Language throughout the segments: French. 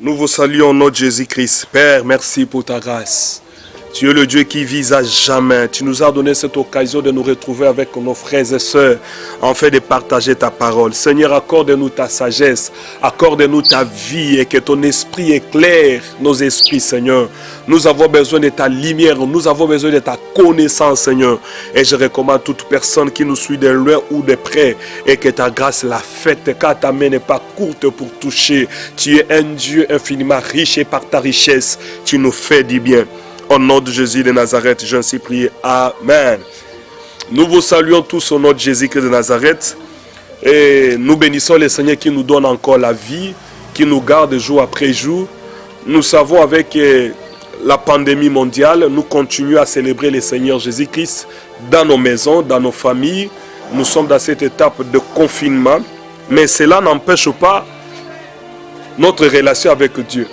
Nous vous saluons, notre Jésus-Christ. Père, merci pour ta grâce. Tu es le Dieu qui vise à jamais. Tu nous as donné cette occasion de nous retrouver avec nos frères et sœurs, afin de partager ta parole. Seigneur, accorde-nous ta sagesse, accorde-nous ta vie et que ton esprit éclaire nos esprits, Seigneur. Nous avons besoin de ta lumière, nous avons besoin de ta connaissance, Seigneur. Et je recommande toute personne qui nous suit de loin ou de près et que ta grâce l'a faite, car ta main n'est pas courte pour toucher. Tu es un Dieu infiniment riche et par ta richesse, tu nous fais du bien. Au nom de Jésus de Nazareth, je ainsi prie. Amen. Nous vous saluons tous au nom de Jésus-Christ de Nazareth. Et nous bénissons le Seigneur qui nous donne encore la vie, qui nous garde jour après jour. Nous savons avec la pandémie mondiale, nous continuons à célébrer le Seigneur Jésus-Christ dans nos maisons, dans nos familles. Nous sommes dans cette étape de confinement. Mais cela n'empêche pas notre relation avec Dieu.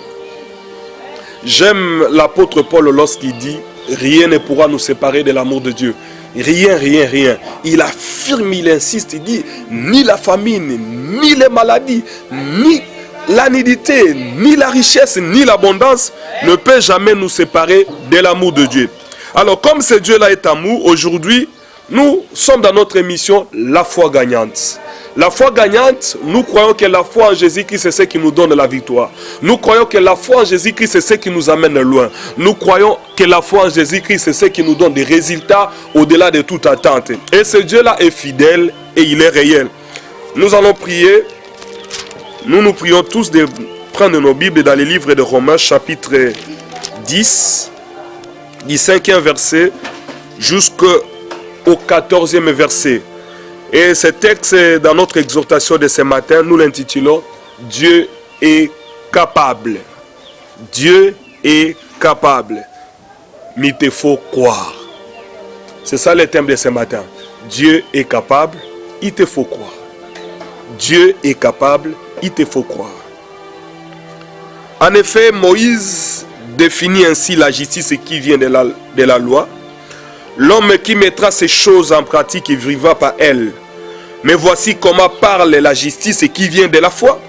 J'aime l'apôtre Paul lorsqu'il dit « Rien ne pourra nous séparer de l'amour de Dieu ». Rien, rien, rien. Il affirme, il insiste, il dit « Ni la famine, ni les maladies, ni la nudité, ni la richesse, ni l'abondance ne peut jamais nous séparer de l'amour de Dieu ». Alors comme ce Dieu-là est amour, aujourd'hui, nous sommes dans notre émission « La foi gagnante ». La foi gagnante, nous croyons que la foi en Jésus-Christ, c'est ce qui nous donne la victoire. Nous croyons que la foi en Jésus-Christ, c'est ce qui nous amène loin. Nous croyons que la foi en Jésus-Christ, c'est ce qui nous donne des résultats au-delà de toute attente. Et ce Dieu-là est fidèle et il est réel. Nous allons prier. Nous prions tous de prendre nos Bibles dans les livres de Romains, chapitre 10, du 5e verset jusqu'au 14e verset. Et ce texte, dans notre exhortation de ce matin, nous l'intitulons « Dieu est capable ». Dieu est capable. Mais il te faut croire. C'est ça le thème de ce matin. Dieu est capable, il te faut croire. Dieu est capable, il te faut croire. En effet, Moïse définit ainsi la justice qui vient de la loi. L'homme qui mettra ces choses en pratique, il vivra par elles. Mais voici comment parle la justice qui vient de la foi.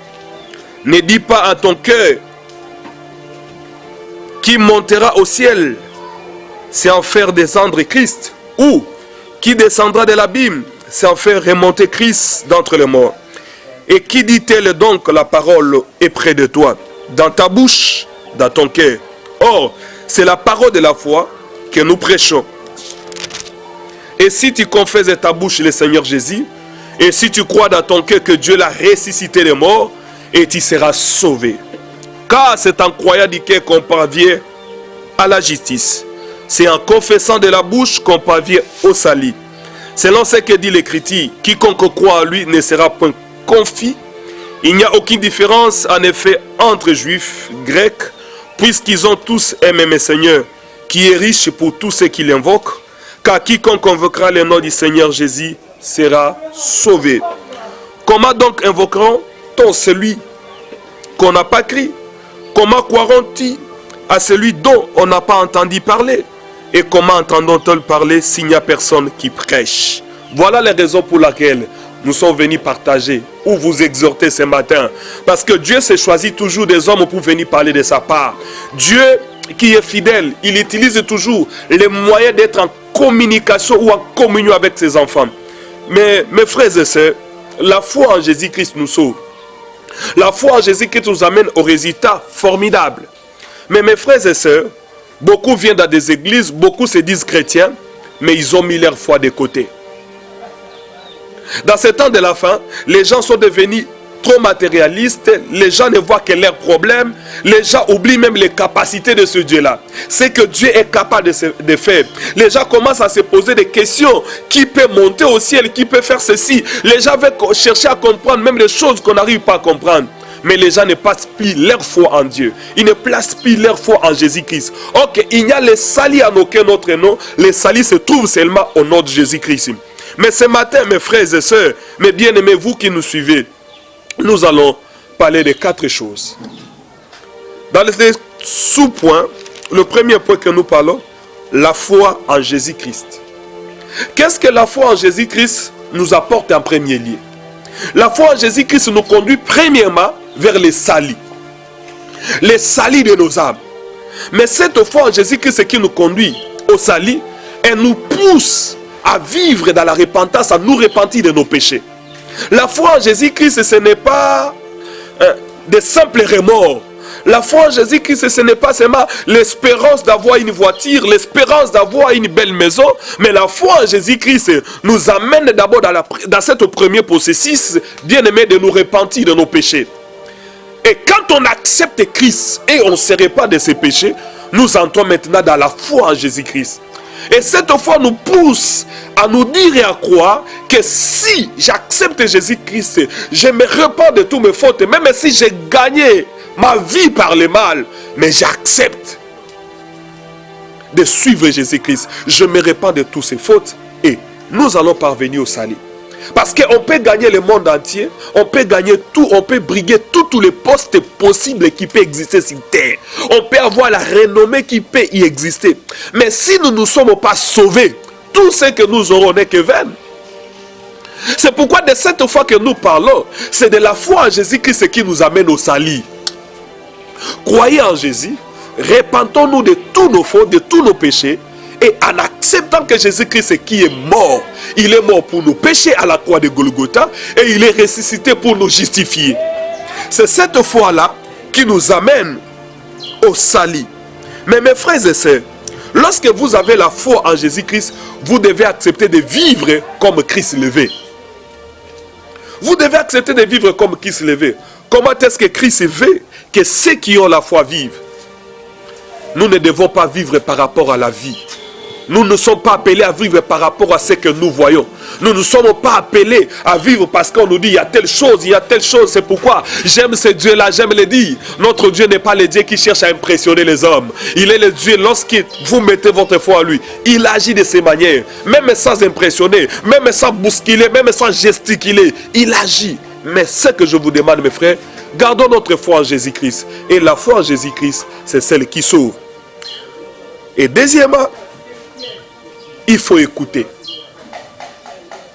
Ne dis pas en ton cœur qui montera au ciel, c'est en faire descendre Christ. Ou qui descendra de l'abîme, c'est en faire remonter Christ d'entre les morts. Et qui dit-elle donc la parole est près de toi, dans ta bouche, dans ton cœur. Or, c'est la parole de la foi que nous prêchons. Et si tu confesses de ta bouche le Seigneur Jésus, et si tu crois dans ton cœur que Dieu l'a ressuscité des morts, et tu seras sauvé. Car c'est en croyant du cœur qu'on parvient à la justice. C'est en confessant de la bouche qu'on parvient au salut. Selon ce que dit l'Écriture, quiconque croit en lui ne sera point confit. Il n'y a aucune différence en effet entre juifs, grecs, puisqu'ils ont tous un même Seigneur, qui est riche pour tous ceux qui l'invoquent. Car quiconque invoquera le nom du Seigneur Jésus sera sauvé. Comment donc invoqueront-on celui qu'on n'a pas cru? Comment croiront-ils à celui dont on n'a pas entendu parler? Et comment entendront-ils parler s'il n'y a personne qui prêche? Voilà les raisons pour lesquelles nous sommes venus partager ou vous exhorter ce matin. Parce que Dieu s'est choisi toujours des hommes pour venir parler de sa part. Dieu qui est fidèle, il utilise toujours les moyens d'être en communication ou en communion avec ses enfants. Mais mes frères et sœurs, la foi en Jésus-Christ nous sauve. La foi en Jésus-Christ nous amène au résultat formidable. Mais mes frères et sœurs, beaucoup viennent dans des églises, beaucoup se disent chrétiens, mais ils ont mis leur foi de côté. Dans ce temps de la fin, les gens sont devenus trop matérialistes, les gens ne voient que leurs problèmes, les gens oublient même les capacités de ce Dieu-là. Ce que Dieu est capable de faire. Les gens commencent à se poser des questions. Qui peut monter au ciel? Qui peut faire ceci? Les gens veulent chercher à comprendre même les choses qu'on n'arrive pas à comprendre. Mais les gens ne placent plus leur foi en Dieu. Ils ne placent plus leur foi en Jésus-Christ. Ok, il n'y a le salut en aucun autre nom. Le salut se trouve seulement au nom de Jésus-Christ. Mais ce matin, mes frères et sœurs, mes bien-aimés, vous qui nous suivez, nous allons parler de 4 choses. Dans les sous-points, le premier point que nous parlons, la foi en Jésus-Christ. Qu'est-ce que la foi en Jésus-Christ nous apporte en premier lieu? La foi en Jésus-Christ nous conduit premièrement vers le salut. Le salut de nos âmes. Mais cette foi en Jésus-Christ qui nous conduit au salut, elle nous pousse à vivre dans la repentance, à nous repentir de nos péchés. La foi en Jésus-Christ, ce n'est pas de simples remords. La foi en Jésus-Christ, ce n'est pas seulement l'espérance d'avoir une voiture, l'espérance d'avoir une belle maison, mais la foi en Jésus-Christ nous amène d'abord dans cette premier processus, bien aimé, de nous repentir de nos péchés. Et quand on accepte Christ et on ne se repent de ses péchés, nous entrons maintenant dans la foi en Jésus-Christ. Et cette foi nous pousse à nous dire et à croire que si j'accepte Jésus-Christ, je me repens de toutes mes fautes, même si j'ai gagné ma vie par le mal, mais j'accepte de suivre Jésus-Christ. Je me repens de toutes ces fautes et nous allons parvenir au salut. Parce qu'on peut gagner le monde entier, on peut gagner tout, on peut briguer tous les postes possibles qui peuvent exister sur terre. On peut avoir la renommée qui peut y exister. Mais si nous ne sommes pas sauvés, tout ce que nous aurons n'est que vain. C'est pourquoi de cette foi que nous parlons, c'est de la foi en Jésus-Christ qui nous amène au salut. Croyez en Jésus, repentons-nous de tous nos fautes, de tous nos péchés, et en acceptant que Jésus-Christ qui est mort, il est mort pour nos péchés à la croix de Golgotha, et il est ressuscité pour nous justifier. C'est cette foi-là qui nous amène au salut. Mais mes frères et sœurs, lorsque vous avez la foi en Jésus-Christ, vous devez accepter de vivre comme Christ levé. Vous devez accepter de vivre comme Christ levé. Comment est-ce que Christ veut que ceux qui ont la foi vivent? Nous ne devons pas vivre par rapport à la vie. Nous ne sommes pas appelés à vivre par rapport à ce que nous voyons. Nous ne sommes pas appelés à vivre parce qu'on nous dit il y a telle chose, il y a telle chose. C'est pourquoi j'aime ce Dieu-là, j'aime le dire. Notre Dieu n'est pas le Dieu qui cherche à impressionner les hommes. Il est le Dieu, lorsque vous mettez votre foi en lui, il agit de ces manières. Même sans impressionner, même sans bousculer, même sans gesticuler, il agit. Mais ce que je vous demande, mes frères, gardons notre foi en Jésus-Christ. Et la foi en Jésus-Christ, c'est celle qui sauve. Et deuxièmement, il faut écouter.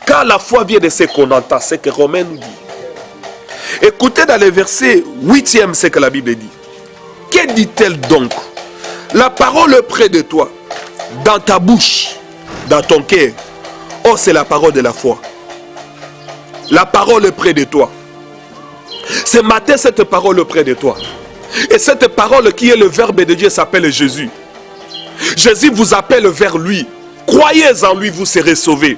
Car la foi vient de ce qu'on entend, ce que Romains nous dit. Écoutez dans le verset 8e ce que la Bible dit. Que dit-elle donc? La parole est près de toi, dans ta bouche, dans ton cœur. Oh, c'est la parole de la foi. La parole est près de toi. Ce matin, cette parole est près de toi. Et cette parole qui est le verbe de Dieu s'appelle Jésus. Jésus vous appelle vers lui. Croyez en lui, vous serez sauvés.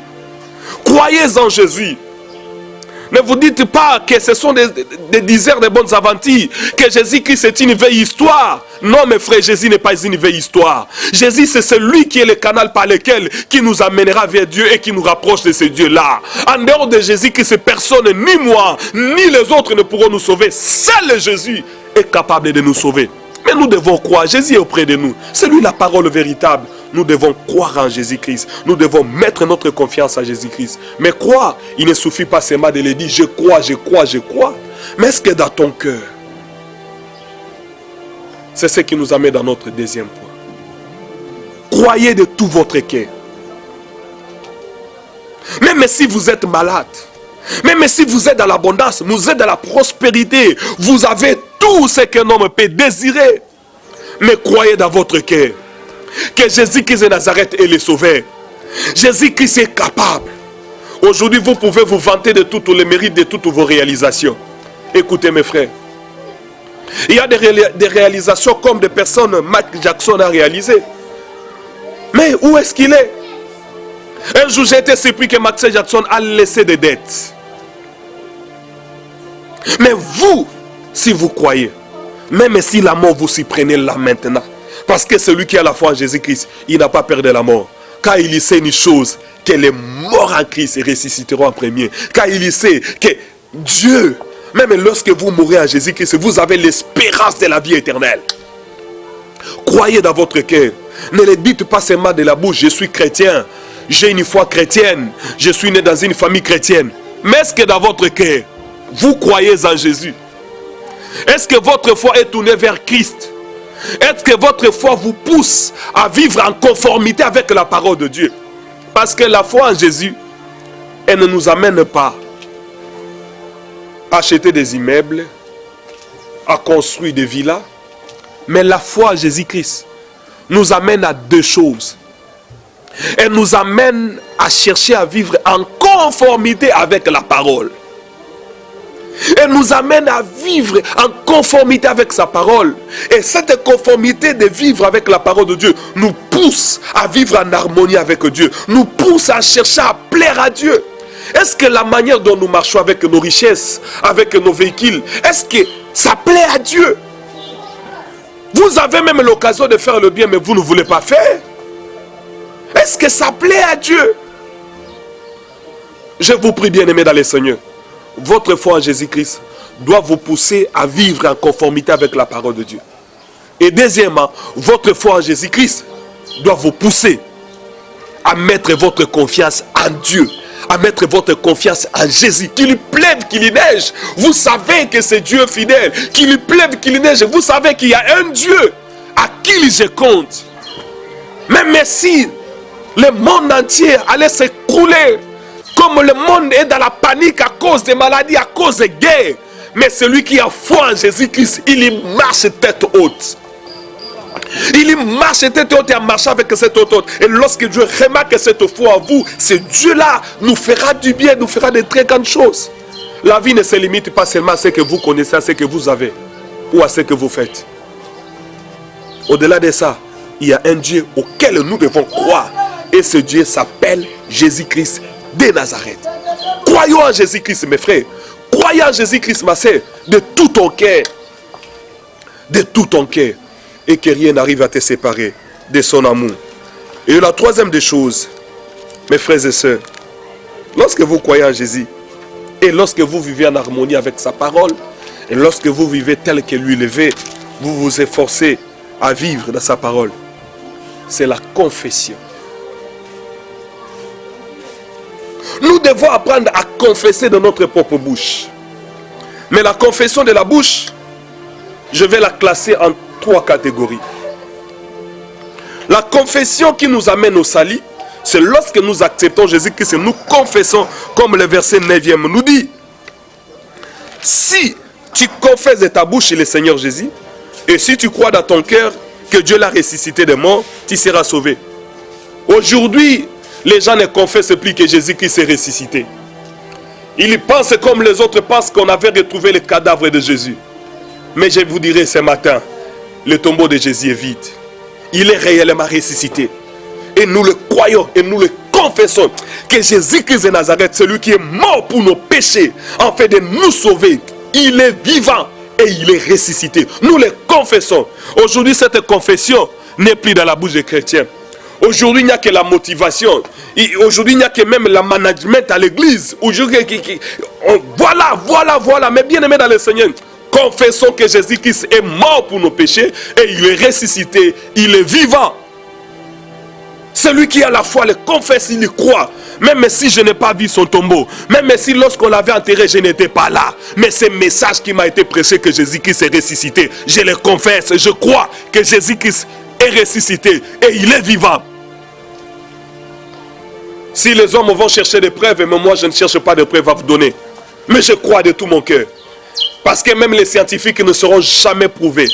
Croyez en Jésus. Ne vous dites pas que ce sont des dizaines de bonnes aventures, que Jésus-Christ est une vieille histoire. Non, mes frères, Jésus n'est pas une vieille histoire. Jésus, c'est celui qui est le canal par lequel qui nous amènera vers Dieu et qui nous rapproche de ce Dieu-là. En dehors de Jésus-Christ, personne, ni moi, ni les autres ne pourront nous sauver. Seul Jésus est capable de nous sauver. Mais nous devons croire, Jésus est auprès de nous. C'est lui la parole véritable. Nous devons croire en Jésus-Christ. Nous devons mettre notre confiance en Jésus-Christ. Mais croire, il ne suffit pas seulement de le dire, je crois, je crois, je crois. Mais est-ce que dans ton cœur? C'est ce qui nous amène dans notre deuxième point. Croyez de tout votre cœur. Même si vous êtes malade, même si vous êtes dans l'abondance, vous êtes dans la prospérité, vous avez tout ce qu'un homme peut désirer. Mais croyez dans votre cœur que Jésus-Christ de Nazareth est le sauveur. Jésus-Christ est capable. Aujourd'hui, vous pouvez vous vanter de tous les mérites, de toutes vos réalisations. Écoutez mes frères. Il y a des réalisations comme des personnes Michael Jackson a réalisé. Mais où est-ce qu'il est? Un jour, j'ai été surpris que Michael Jackson a laissé des dettes. Mais vous, si vous croyez, même si la mort vous s'y prenez là maintenant, parce que celui qui a la foi en Jésus-Christ, il n'a pas peur de la mort. Car il sait une chose, que les morts en Christ ressusciteront en premier. Car il sait que Dieu, même lorsque vous mourrez en Jésus-Christ, vous avez l'espérance de la vie éternelle. Croyez dans votre cœur. Ne le dites pas seulement de la bouche, je suis chrétien, j'ai une foi chrétienne, je suis né dans une famille chrétienne. Mais est-ce que dans votre cœur, vous croyez en Jésus? Est-ce que votre foi est tournée vers Christ? Est-ce que votre foi vous pousse à vivre en conformité avec la parole de Dieu? Parce que la foi en Jésus, elle ne nous amène pas à acheter des immeubles, à construire des villas. Mais la foi en Jésus-Christ nous amène à deux choses. Elle nous amène à chercher à vivre en conformité avec la parole. Elle nous amène à vivre en conformité avec sa parole. Et cette conformité de vivre avec la parole de Dieu nous pousse à vivre en harmonie avec Dieu. Nous pousse à chercher à plaire à Dieu. Est-ce que la manière dont nous marchons avec nos richesses, avec nos véhicules, est-ce que ça plaît à Dieu? Vous avez même l'occasion de faire le bien, mais vous ne voulez pas faire. Est-ce que ça plaît à Dieu? Je vous prie, bien-aimés dans le Seigneur, votre foi en Jésus-Christ doit vous pousser à vivre en conformité avec la parole de Dieu. Et deuxièmement, votre foi en Jésus-Christ doit vous pousser à mettre votre confiance en Dieu, à mettre votre confiance en Jésus. Qu'il lui pleuve, qu'il y neige, vous savez que c'est Dieu fidèle. Qu'il lui pleuve, qu'il y neige, vous savez qu'il y a un Dieu à qui je compte. Même si le monde entier allait s'écrouler, comme le monde est dans la panique à cause des maladies, à cause des guerres, mais celui qui a foi en Jésus-Christ, il y marche tête haute. Il y marche tête haute et en marchant avec cette haute. Et lorsque Dieu remarque cette foi en vous, ce Dieu-là nous fera du bien, nous fera de très grandes choses. La vie ne se limite pas seulement à ce que vous connaissez, à ce que vous avez ou à ce que vous faites. Au-delà de ça, il y a un Dieu auquel nous devons croire. Et ce Dieu s'appelle Jésus-Christ de Nazareth. Croyons en Jésus-Christ, mes frères. Croyez en Jésus-Christ, ma sœur, de tout ton cœur. De tout ton cœur. Et que rien n'arrive à te séparer de son amour. Et la troisième des choses, mes frères et sœurs, lorsque vous croyez en Jésus, et lorsque vous vivez en harmonie avec sa parole, et lorsque vous vivez tel que lui le veut, vous vous efforcez à vivre dans sa parole. C'est la confession. Nous devons apprendre à confesser de notre propre bouche. Mais la confession de la bouche, je vais la classer en 3 catégories. La confession qui nous amène au salut, c'est lorsque nous acceptons Jésus-Christ et nous confessons, comme le verset 9e nous dit. Si tu confesses de ta bouche le Seigneur Jésus, et si tu crois dans ton cœur que Dieu l'a ressuscité des morts, tu seras sauvé. Aujourd'hui, les gens ne confessent plus que Jésus-Christ est ressuscité. Ils pensent comme les autres pensent qu'on avait retrouvé le cadavre de Jésus. Mais je vous dirai ce matin, le tombeau de Jésus est vide. Il est réellement ressuscité. Et nous le croyons et nous le confessons que Jésus-Christ de Nazareth, celui qui est mort pour nos péchés, en fait de nous sauver, il est vivant et il est ressuscité. Nous le confessons. Aujourd'hui, cette confession n'est plus dans la bouche des chrétiens. Aujourd'hui, il n'y a que la motivation. Aujourd'hui, il n'y a que même le management à l'église. Voilà. Mais bien aimé dans le Seigneur, confessons que Jésus-Christ est mort pour nos péchés et il est ressuscité, il est vivant. Celui qui a la foi le confesse, il y croit. Même si je n'ai pas vu son tombeau, même si lorsqu'on l'avait enterré, je n'étais pas là. Mais ce message qui m'a été prêché que Jésus-Christ est ressuscité, je le confesse, je crois que Jésus-Christ est ressuscité et il est vivant. Si les hommes vont chercher des preuves, mais moi je ne cherche pas de preuves à vous donner. Mais je crois de tout mon cœur. Parce que même les scientifiques ne sauront jamais prouver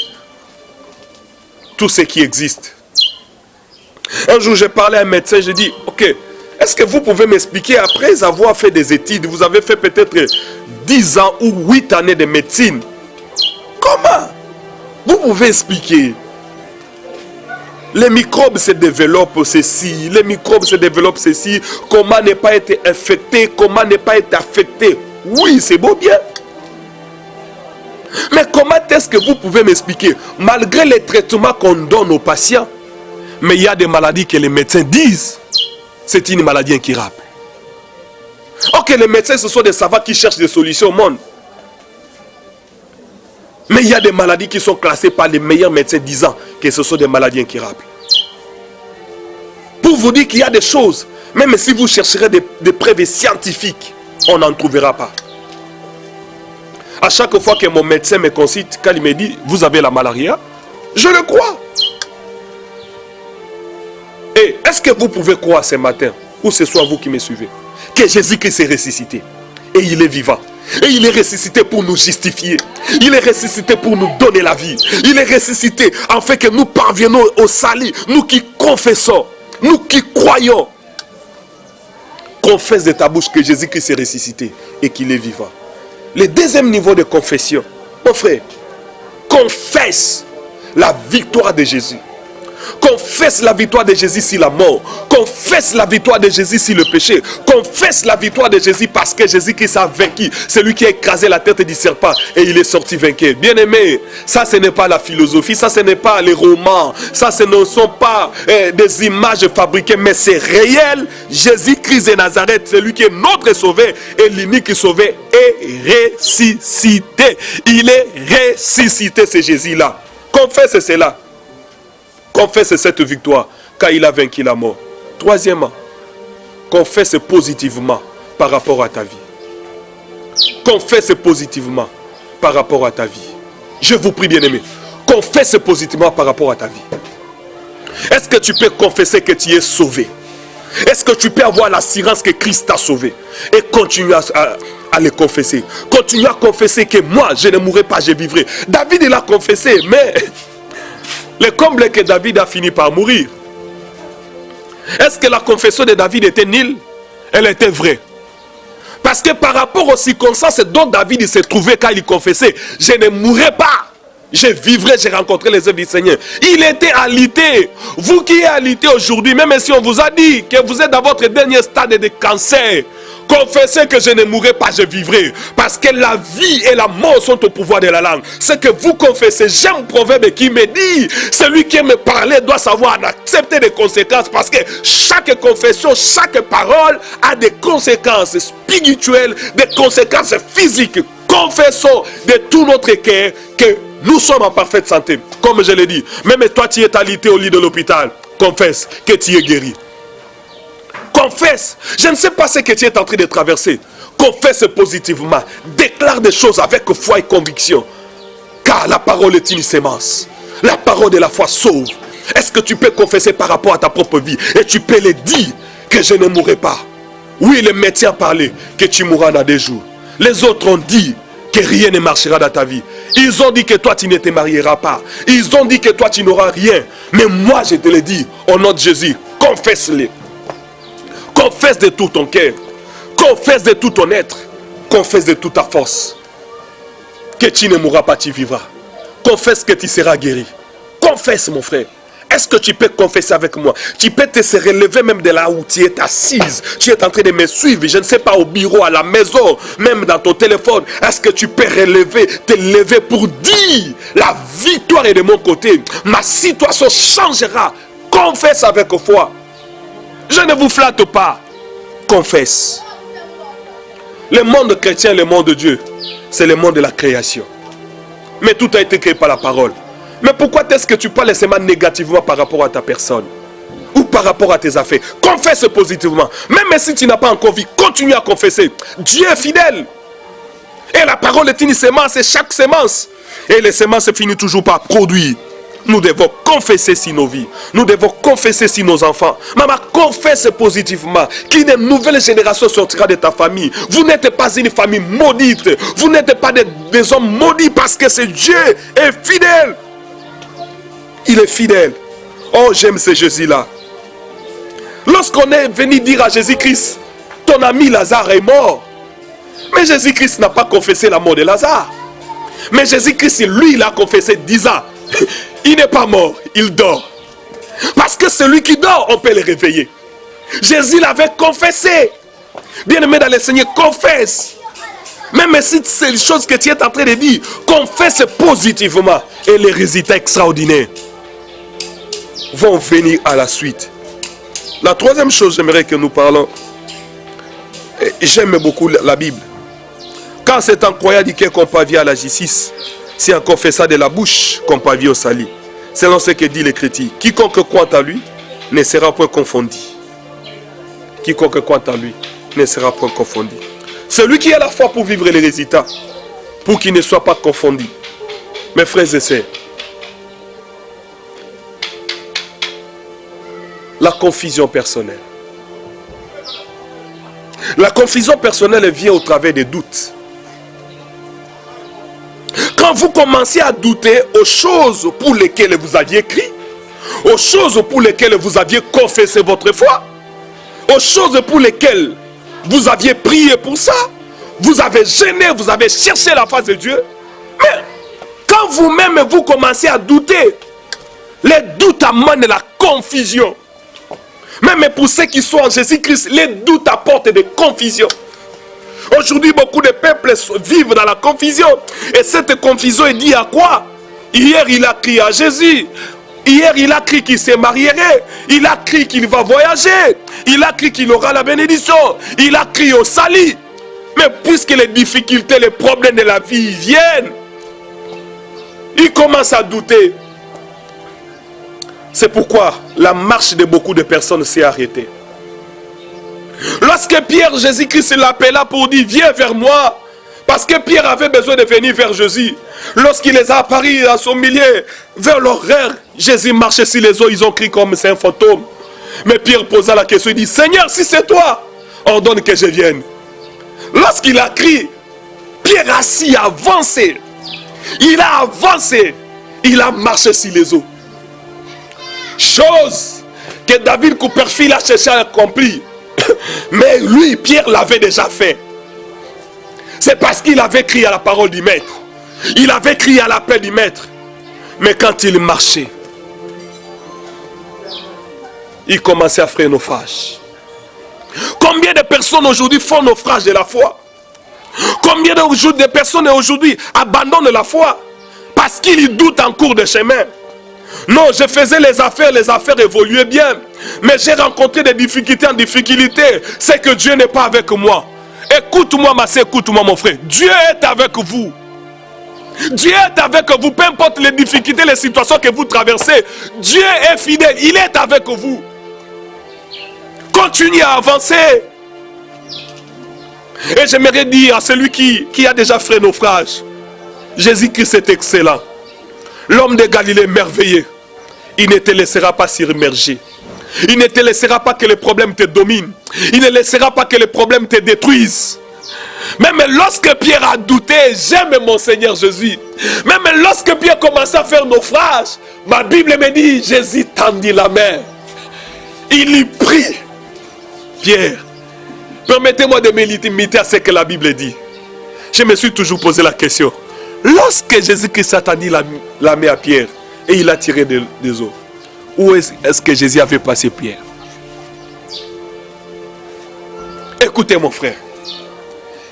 tout ce qui existe. Un jour, j'ai parlé à un médecin, j'ai dit, ok, est-ce que vous pouvez m'expliquer, après avoir fait des études, vous avez fait peut-être 10 ans ou 8 années de médecine, comment vous pouvez expliquer? Les microbes se développent ceci, les microbes se développent ceci, comment ne pas être infecté, comment ne pas être affecté. Oui, c'est beau bien. Mais comment est-ce que vous pouvez m'expliquer, malgré les traitements qu'on donne aux patients, mais il y a des maladies que les médecins disent, c'est une maladie incurable. Ok, les médecins, ce sont des savants qui cherchent des solutions au monde. Mais il y a des maladies qui sont classées par les meilleurs médecins disant que ce sont des maladies incurables. Pour vous dire qu'il y a des choses, même si vous chercherez des preuves scientifiques, on n'en trouvera pas. À chaque fois que mon médecin me consulte, quand il me dit « Vous avez la malaria », je le crois. Et est-ce que vous pouvez croire ce matin, ou ce soir vous qui me suivez, que Jésus-Christ est ressuscité et il est vivant? Et il est ressuscité pour nous justifier. Il est ressuscité pour nous donner la vie. Il est ressuscité afin que nous parviennons au salut. Nous qui confessons, nous qui croyons. Confesse de ta bouche que Jésus-Christ est ressuscité et qu'il est vivant. Le deuxième niveau de confession, mon frère, confesse la victoire de Jésus. Confesse la victoire de Jésus sur la mort. Confesse la victoire de Jésus sur le péché. Confesse la victoire de Jésus parce que Jésus-Christ a vaincu. C'est lui qui a écrasé la tête du serpent et il est sorti vainqueur. Bien aimé, ça ce n'est pas la philosophie, ça ce n'est pas les romans, ça ce ne sont pas des images fabriquées, mais c'est réel. Jésus-Christ de Nazareth, celui qui est notre sauveur et l'unique sauveur, est ressuscité. Il est ressuscité, c'est Jésus-là. Confesse cela. Confesse cette victoire car il a vaincu la mort. Troisièmement, confesse positivement par rapport à ta vie. Confesse positivement par rapport à ta vie. Je vous prie, bien-aimé, confesse positivement par rapport à ta vie. Est-ce que tu peux confesser que tu es sauvé? Est-ce que tu peux avoir l'assurance que Christ t'a sauvé? Et continue à le confesser. Continue à confesser que moi, je ne mourrai pas, je vivrai. David, il a confessé, mais le comble est que David a fini par mourir. Est-ce que la confession de David était nulle? Elle était vraie. Parce que par rapport aux circonstances dont David s'est trouvé quand il confessait, je ne mourrai pas, je vivrai, j'ai rencontré les œuvres du Seigneur. Il était alité. Vous qui êtes alité aujourd'hui, même si on vous a dit que vous êtes dans votre dernier stade de cancer, confessez que je ne mourrai pas, je vivrai. Parce que la vie et la mort sont au pouvoir de la langue. Ce que vous confessez, j'aime un proverbe qui me dit, celui qui me parlait doit savoir en accepter des conséquences. Parce que chaque confession, chaque parole a des conséquences spirituelles, des conséquences physiques. Confessons de tout notre cœur que nous sommes en parfaite santé. Comme je l'ai dit, même toi tu es alité au lit de l'hôpital, confesse que tu es guéri. Confesse. Je ne sais pas ce que tu es en train de traverser. Confesse positivement. Déclare des choses avec foi et conviction. Car la parole est une sémence. La parole de la foi sauve. Est-ce que tu peux confesser par rapport à ta propre vie? Et tu peux le dire que je ne mourrai pas. Oui, les médecins ont parlé que tu mourras dans 2 jours. Les autres ont dit que rien ne marchera dans ta vie. Ils ont dit que toi tu ne te marieras pas. Ils ont dit que toi tu n'auras rien. Mais moi je te le dis, au nom de Jésus, confesse-le. Confesse de tout ton cœur. Confesse de tout ton être. Confesse de toute ta force. Que tu ne mourras pas, tu vivras. Confesse que tu seras guéri. Confesse, mon frère. Est-ce que tu peux confesser avec moi? Tu peux te relever même de là où tu es assise. Tu es en train de me suivre. Je ne sais pas, au bureau, à la maison, même dans ton téléphone. Est-ce que tu peux te lever pour dire la victoire est de mon côté. Ma situation changera. Confesse avec foi. Je ne vous flatte pas. Confesse. Le monde chrétien, le monde de Dieu, c'est le monde de la création. Mais tout a été créé par la parole. Mais pourquoi est-ce que tu parles seulement négativement par rapport à ta personne? Ou par rapport à tes affaires? Confesse positivement. Même si tu n'as pas encore vu, continue à confesser. Dieu est fidèle. Et la parole est une sémence, et chaque sémence. Et les sémences finissent toujours par produire. Nous devons confesser sur nos vies. Nous devons confesser sur nos enfants. Maman, confesse positivement qu'une nouvelle génération sortira de ta famille. Vous n'êtes pas une famille maudite. Vous n'êtes pas des hommes maudits parce que c'est Dieu est fidèle. Il est fidèle. Oh, j'aime ce Jésus-là. Lorsqu'on est venu dire à Jésus-Christ, ton ami Lazare est mort. Mais Jésus-Christ n'a pas confessé la mort de Lazare. Mais Jésus-Christ, lui, il a confessé 10 ans. Il n'est pas mort, il dort. Parce que celui qui dort, on peut le réveiller. Jésus l'avait confessé. Bien-aimé dans le Seigneur, confesse. Même si c'est les choses que tu es en train de dire, confesse positivement. Et les résultats extraordinaires vont venir à la suite. La troisième chose, j'aimerais que nous parlons. J'aime beaucoup la Bible. Quand c'est en croyant dit qu'on parvient à la justice, c'est en confessant de la bouche qu'on parvient au salut. Selon ce que dit l'Écriture, quiconque croit en lui ne sera point confondu. Quiconque croit en lui ne sera point confondu. Celui qui a la foi pour vivre les résultats, pour qu'il ne soit pas confondu. Mes frères et sœurs, la confusion personnelle. La confusion personnelle vient au travers des doutes. Quand vous commencez à douter aux choses pour lesquelles vous aviez écrit, aux choses pour lesquelles vous aviez confessé votre foi, aux choses pour lesquelles vous aviez prié pour ça, vous avez gêné, vous avez cherché la face de Dieu. Mais quand vous-même vous commencez à douter, les doutes amènent la confusion. Même pour ceux qui sont en Jésus-Christ, les doutes apportent des confusions. Aujourd'hui, beaucoup de peuples vivent dans la confusion. Et cette confusion est due à quoi? Hier, il a crié à Jésus. Hier, il a crié qu'il se marierait. Il a crié qu'il va voyager. Il a crié qu'il aura la bénédiction. Il a crié au salut. Mais puisque les difficultés, les problèmes de la vie viennent, il commence à douter. C'est pourquoi la marche de beaucoup de personnes s'est arrêtée. Lorsque Pierre, Jésus-Christ l'appela pour dire, viens vers moi. Parce que Pierre avait besoin de venir vers Jésus. Lorsqu'il les a apparus à son milieu, vers l'horaire, Jésus marchait sur les eaux, ils ont crié comme c'est un fantôme. Mais Pierre posa la question, il dit, Seigneur, si c'est toi, ordonne que je vienne. Lorsqu'il a crié, Pierre assis a avancé. Il a avancé. Il a marché sur les eaux. Chose que David Copperfield a cherché à accomplir. Mais lui, Pierre l'avait déjà fait. C'est parce qu'il avait crié à la parole du maître. Il avait crié à l'appel du maître. Mais quand il marchait, il commençait à faire naufrage. Combien de personnes aujourd'hui font naufrage de la foi? Combien de personnes aujourd'hui abandonnent la foi parce qu'ils doutent en cours de chemin? Non, je faisais les affaires évoluaient bien. Mais j'ai rencontré des difficultés en difficulté. C'est que Dieu n'est pas avec moi. Écoute-moi ma soeur, écoute-moi mon frère. Dieu est avec vous. Dieu est avec vous. Peu importe les difficultés, les situations que vous traversez. Dieu est fidèle. Il est avec vous. Continuez à avancer. Et j'aimerais dire à celui qui a déjà fait naufrage, Jésus-Christ est excellent. L'homme de Galilée merveilleux. Il ne te laissera pas s'immerger. Il ne te laissera pas que les problèmes te dominent. Il ne laissera pas que les problèmes te détruisent. Même lorsque Pierre a douté, j'aime mon Seigneur Jésus. Même lorsque Pierre commençait à faire naufrage, ma Bible me dit, Jésus tendit la main. Il y prie. Pierre, permettez-moi de me limiter à ce que la Bible dit. Je me suis toujours posé la question. Lorsque Jésus-Christ a tendu la main à Pierre et il a tiré des eaux, où est-ce que Jésus avait passé Pierre? Écoutez mon frère,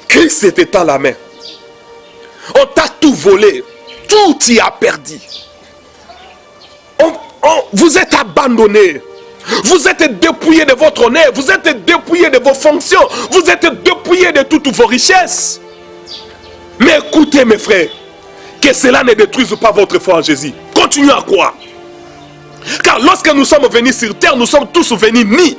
Christ était à la main. On t'a tout volé, tout y a perdu. Vous êtes abandonné. Vous êtes dépouillé de votre honneur, vous êtes dépouillé de vos fonctions, vous êtes dépouillé de toutes vos richesses. Mais écoutez mes frères, que cela ne détruise pas votre foi en Jésus. Continuez à croire. Car lorsque nous sommes venus sur terre, nous sommes tous venus nus.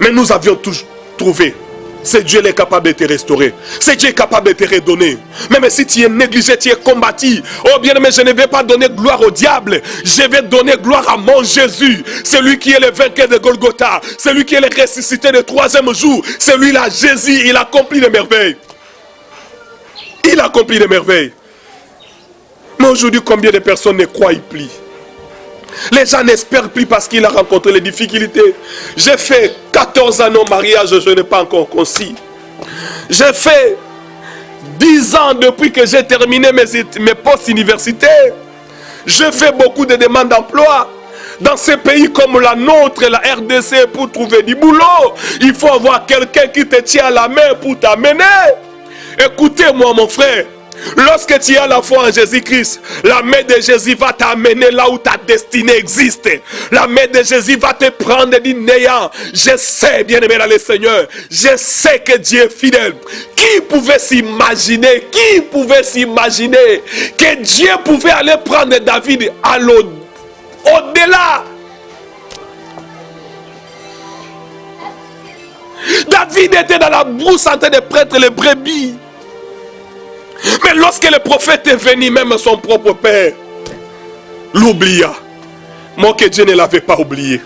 Mais nous avions tous trouvé. C'est Dieu qui est capable de te restaurer. C'est Dieu qui est capable de te redonner. Même si tu es négligé, tu es combattu. Oh bien aimé, je ne vais pas donner gloire au diable. Je vais donner gloire à mon Jésus. Celui qui est le vainqueur de Golgotha. Celui qui est le ressuscité le troisième jour. Celui-là, Jésus, il accomplit des merveilles. Il accomplit des merveilles. Mais aujourd'hui, combien de personnes ne croient plus? Les gens n'espèrent plus parce qu'il a rencontré les difficultés. J'ai fait 14 ans au mariage, je n'ai pas encore conçu. J'ai fait 10 ans depuis que j'ai terminé mes postes universitaires. J'ai fait beaucoup de demandes d'emploi. Dans ces pays comme la nôtre, la RDC, pour trouver du boulot, il faut avoir quelqu'un qui te tient à la main pour t'amener. Écoutez-moi mon frère. Lorsque tu as la foi en Jésus-Christ, la main de Jésus va t'amener là où ta destinée existe. La main de Jésus va te prendre et dire, Néant, je sais, bien-aimé dans le Seigneur, je sais que Dieu est fidèle. Qui pouvait s'imaginer que Dieu pouvait aller prendre David à au-delà? David était dans la brousse en train de prêtre les brebis. Mais lorsque le prophète est venu, même son propre père l'oublia. Moi, que Dieu ne l'avait pas oublié.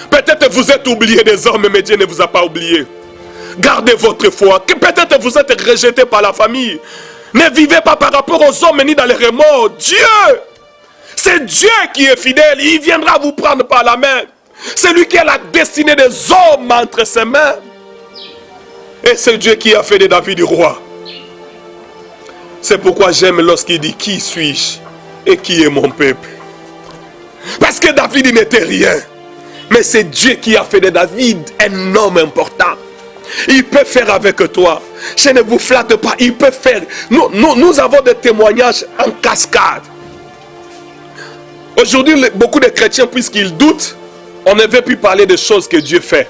Peut-être vous êtes oublié des hommes, mais Dieu ne vous a pas oublié. Gardez votre foi. Peut-être vous êtes rejeté par la famille. Ne vivez pas par rapport aux hommes ni dans les remords. Dieu, c'est Dieu qui est fidèle. Il viendra vous prendre par la main. C'est lui qui a la destinée des hommes entre ses mains. Et c'est Dieu qui a fait de David roi. C'est pourquoi j'aime lorsqu'il dit, qui suis-je et qui est mon peuple? Parce que David n'était rien. Mais c'est Dieu qui a fait de David un homme important. Il peut faire avec toi. Je ne vous flatte pas. Il peut faire. Nous avons des témoignages en cascade. Aujourd'hui, beaucoup de chrétiens, puisqu'ils doutent, on ne veut plus parler des choses que Dieu fait.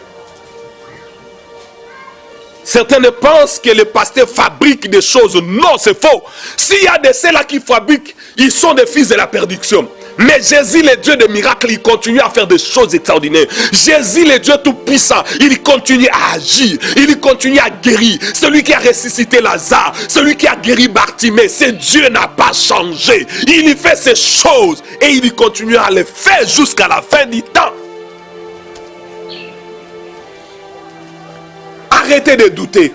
Certains pensent que les pasteurs fabriquent des choses. Non, c'est faux. S'il y a de ceux-là qui fabriquent, ils sont des fils de la perdition. Mais Jésus, le Dieu des miracles, il continue à faire des choses extraordinaires. Jésus, le Dieu tout-puissant, il continue à agir. Il continue à guérir. Celui qui a ressuscité Lazare, celui qui a guéri Bartimée, ce Dieu n'a pas changé. Il fait ces choses et il continue à les faire jusqu'à la fin du temps. Arrêtez de douter.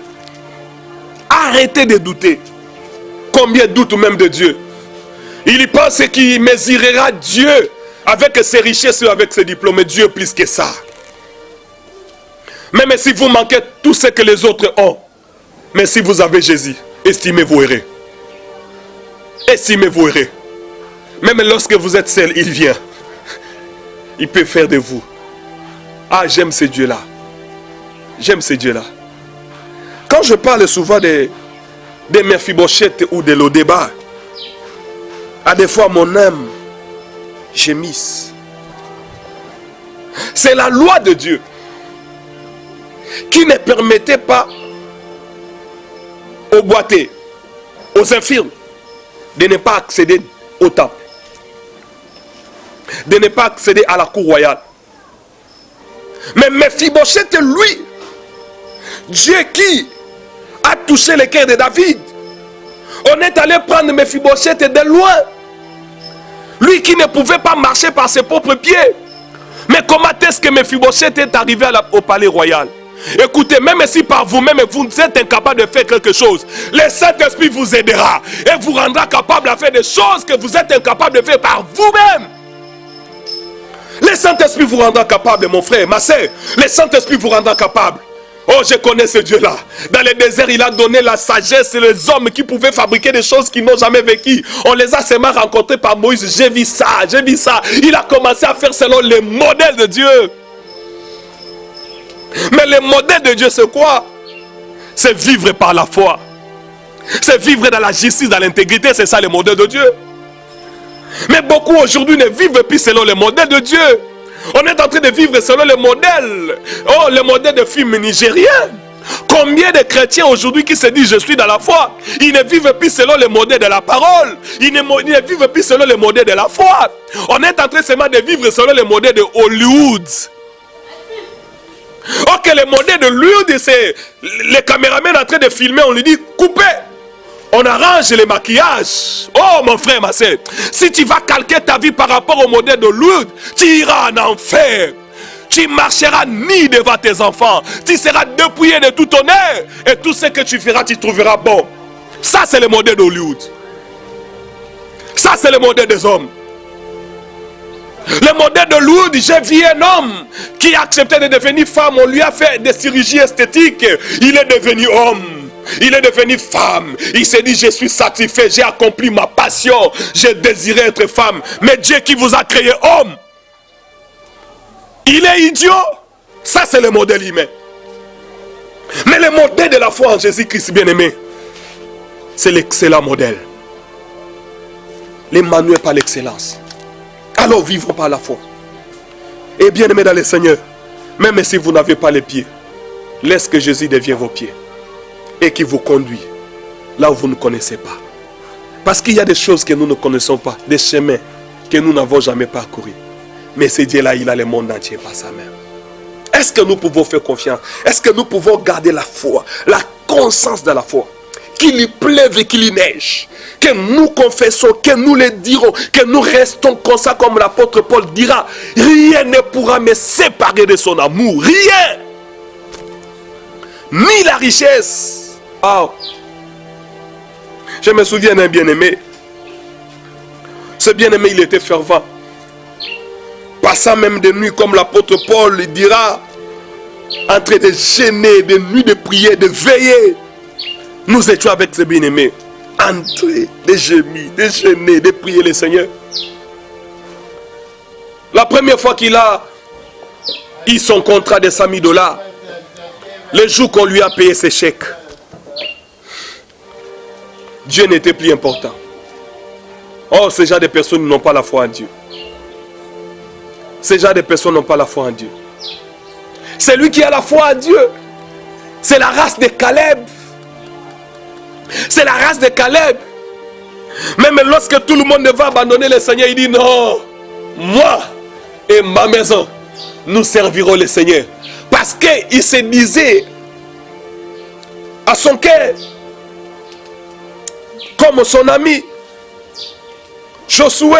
Arrêtez de douter. Combien doutent même de Dieu? Il pense qu'il mesurera Dieu avec ses richesses ou avec ses diplômes. Dieu plus que ça. Même si vous manquez tout ce que les autres ont. Mais si vous avez Jésus, estimez-vous heureux. Estimez-vous heureux. Même lorsque vous êtes seul, il vient. Il peut faire de vous. Ah, j'aime ce Dieu-là. J'aime ce Dieu-là. Quand je parle souvent de Mephibosheth ou de Lodébar, à des fois mon âme gémisse. C'est la loi de Dieu qui ne permettait pas aux boiteux, aux infirmes, de ne pas accéder au temple, de ne pas accéder à la cour royale. Mais Mephibosheth, lui, Dieu qui a touché le cœur de David, on est allé prendre Mephibosheth de loin. Lui qui ne pouvait pas marcher par ses propres pieds. Mais comment est-ce que Mephibosheth est arrivé au palais royal? Écoutez, même si par vous-même vous êtes incapable de faire quelque chose, le Saint-Esprit vous aidera et vous rendra capable de faire des choses que vous êtes incapable de faire par vous-même. Le Saint-Esprit vous rendra capable, mon frère, ma soeur. Le Saint-Esprit vous rendra capable. Oh, je connais ce Dieu-là. Dans le désert, il a donné la sagesse et les hommes qui pouvaient fabriquer des choses qu'ils n'ont jamais vécues. On les a seulement rencontrés par Moïse. J'ai vu ça, j'ai vu ça. Il a commencé à faire selon les modèles de Dieu. Mais le modèle de Dieu, c'est quoi? C'est vivre par la foi. C'est vivre dans la justice, dans l'intégrité. C'est ça le modèle de Dieu. Mais beaucoup aujourd'hui ne vivent plus selon le modèle de Dieu. On est en train de vivre selon le modèle. Oh, le modèle de film nigérien. Combien de chrétiens aujourd'hui qui se disent je suis dans la foi, ils ne vivent plus selon le modèle de la parole. Ils ne vivent plus selon le modèle de la foi. On est en train seulement de vivre selon le modèle de Hollywood. Ok, le modèle de Hollywood, c'est les caméramans en train de filmer, on lui dit coupez. On arrange les maquillages. Oh mon frère, ma soeur, si tu vas calquer ta vie par rapport au modèle de Hollywood, tu iras en enfer. Tu marcheras ni devant tes enfants. Tu seras dépouillé de tout honneur. Et tout ce que tu feras, tu trouveras bon. Ça, c'est le modèle d'Hollywood. Ça, c'est le modèle des hommes. Le modèle de Hollywood, j'ai vu un homme qui a accepté de devenir femme. On lui a fait des chirurgies esthétiques. Il est devenu homme. Il est devenu femme. Il s'est dit, je suis satisfait, j'ai accompli ma passion. J'ai désiré être femme. Mais Dieu qui vous a créé homme, il est idiot. Ça, c'est le modèle humain. Mais le modèle de la foi en Jésus-Christ, bien-aimé, c'est l'excellent modèle. L'Emmanuel par l'excellence. Alors vivons par la foi. Et bien aimé dans le Seigneur, même si vous n'avez pas les pieds, laisse que Jésus devienne vos pieds et qui vous conduit là où vous ne connaissez pas. Parce qu'il y a des choses que nous ne connaissons pas, des chemins que nous n'avons jamais parcourus. Mais ce Dieu-là, il a le monde entier par sa main. Est-ce que nous pouvons faire confiance? Est-ce que nous pouvons garder la foi, la conscience de la foi? Qu'il y pleuve et qu'il y neige, que nous confessons, que nous le dirons, que nous restons comme ça, comme l'apôtre Paul dira, rien ne pourra me séparer de son amour, rien, ni la richesse. Ah. Je me souviens d'un bien-aimé. Ce bien-aimé, il était fervent, passant même des nuits, comme l'apôtre Paul le dira, en train de gêner, de nuits de prier, de veiller. Nous étions avec ce bien-aimé, en train de gémir, de gêner, de prier le Seigneur. La première fois qu'il a eu son contrat de 100 000 $, le jour qu'on lui a payé ses chèques, Dieu n'était plus important. Oh, ces gens de personnes n'ont pas la foi en Dieu. Ces gens de personnes n'ont pas la foi en Dieu. C'est lui qui a la foi en Dieu. C'est la race de Caleb. C'est la race de Caleb. Même lorsque tout le monde va abandonner le Seigneur, il dit non, moi et ma maison, nous servirons le Seigneur. Parce qu'il se disait à son cœur, comme son ami Josué,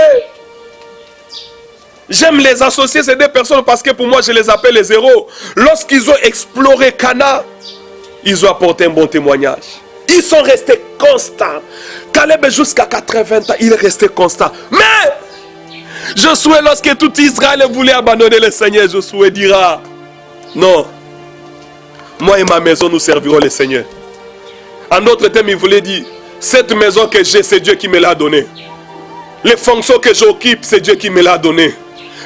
j'aime les associer ces deux personnes parce que pour moi je les appelle les héros. Lorsqu'ils ont exploré Cana, ils ont apporté un bon témoignage. Ils sont restés constants. Caleb jusqu'à 80 ans, il est resté constant. Mais Josué, lorsque tout Israël voulait abandonner le Seigneur, Josué dira, non, moi et ma maison nous servirons le Seigneur. En d'autres termes, il voulait dire, cette maison que j'ai, c'est Dieu qui me l'a donnée. Les fonctions que j'occupe, c'est Dieu qui me l'a donné.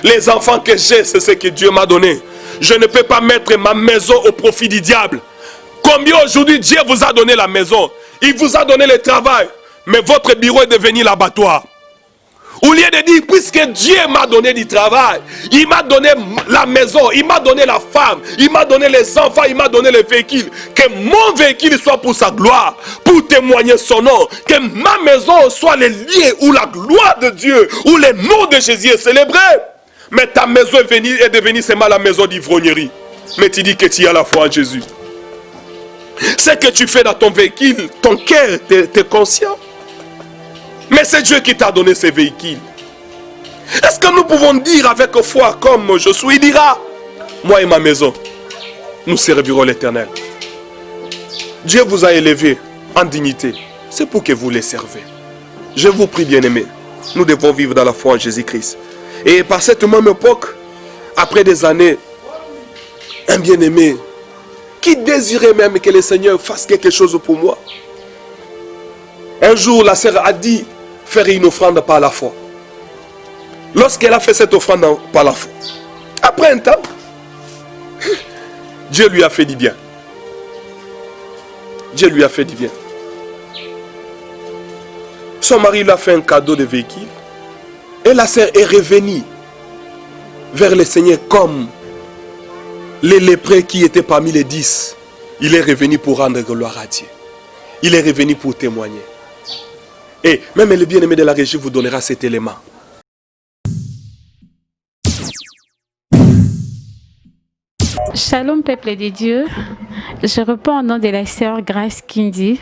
Les enfants que j'ai, c'est ce que Dieu m'a donné. Je ne peux pas mettre ma maison au profit du diable. Combien aujourd'hui Dieu vous a donné la maison? Il vous a donné le travail. Mais votre bureau est devenu l'abattoir. Au lieu de dire, puisque Dieu m'a donné du travail, il m'a donné la maison, il m'a donné la femme, il m'a donné les enfants, il m'a donné le véhicule. Que mon véhicule soit pour sa gloire, pour témoigner son nom. Que ma maison soit le lieu où la gloire de Dieu, où le nom de Jésus est célébré. Mais ta maison est devenue seulement la maison d'ivrognerie. Mais tu dis que tu as la foi en Jésus. Ce que tu fais dans ton véhicule, ton cœur, tu es conscient. Mais c'est Dieu qui t'a donné ces véhicules. Est-ce que nous pouvons dire avec foi comme Josué dira, moi et ma maison, nous servirons l'Éternel. Dieu vous a élevé en dignité. C'est pour que vous les servez. Je vous prie, bien-aimés, nous devons vivre dans la foi en Jésus-Christ. Et par cette même époque, après des années, un bien-aimé qui désirait même que le Seigneur fasse quelque chose pour moi. Un jour, la sœur a dit faire une offrande par la foi. Lorsqu'elle a fait cette offrande par la foi, après un temps, Dieu lui a fait du bien. Dieu lui a fait du bien. Son mari lui a fait un cadeau de véhicule. Et la sœur est revenue vers le Seigneur comme les lépreux qui étaient parmi les 10. Il est revenu pour rendre gloire à Dieu. Il est revenu pour témoigner. Et même le bien-aimé de la régie vous donnera cet élément. Shalom peuple de Dieu, je réponds au nom de la sœur Grace Kindi.